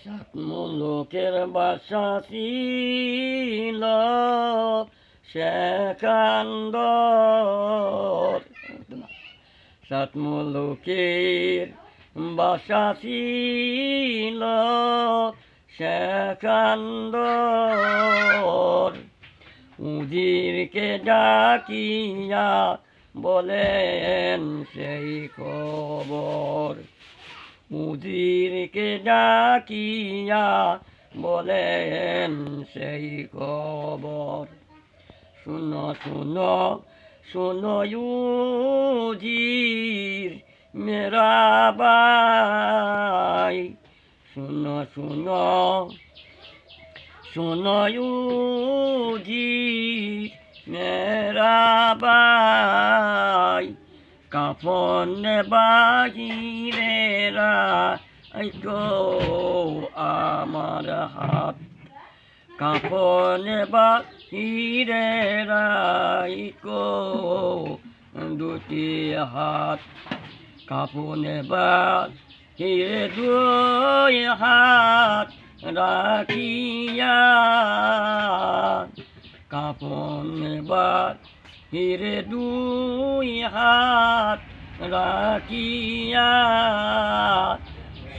সাত মুলুকের বাসা ছিল সেকান্দর। সাত মুলুকের বাসা ছিল সেকান্দর। উজিরকে ডাকিয়া বলেন সেই খবর। উজিরকে ডাকিয়া বলেন সেই খবর। শুনো শুনো শুনো উজির মেরাবাই। শুনো শুনো শুনো উজির মেরাবাই। কাফন বাহিরেরা গো আমার হাত। কাফন বাহিরেরা গো দুটি হাত। কাফন বাহিরে দুই হাত রাখিয়া। কাফন বাহিরে দুই হাত রাখিয়া।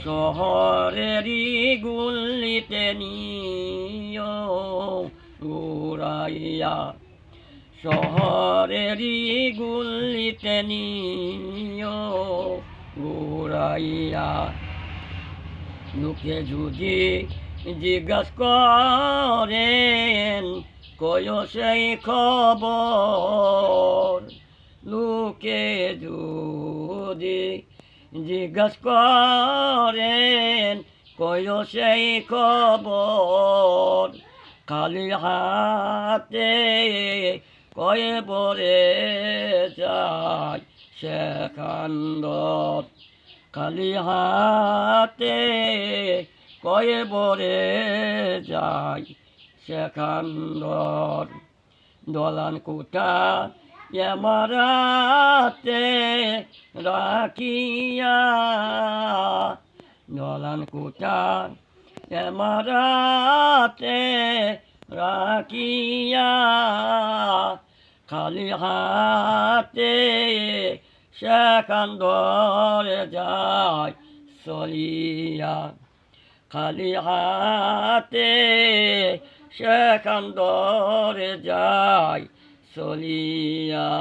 শহরেরই গুলিতে নিও উড়াইয়া। শহরেরই গুলিতে নিও উড়াইয়া। লোকে যদি জিজ্ঞাস করেন কয় সেই খবর। লোকে যদি জিজ্ঞাস করেন কয় সেই খবর। খালি হাতে কয়ে বরে যায় সেকান্দর। খালি হাতে কয়ে বরে যায় সেকান্দর। দলান কোঠা এমারাতে রাখিয়া। দলান কোঠা এমারাতে রাখিয়া। খালি হাতে সেকান্দর যায় চলিয়া। খালি হাতে সেকান্দর যায় চলিয়া।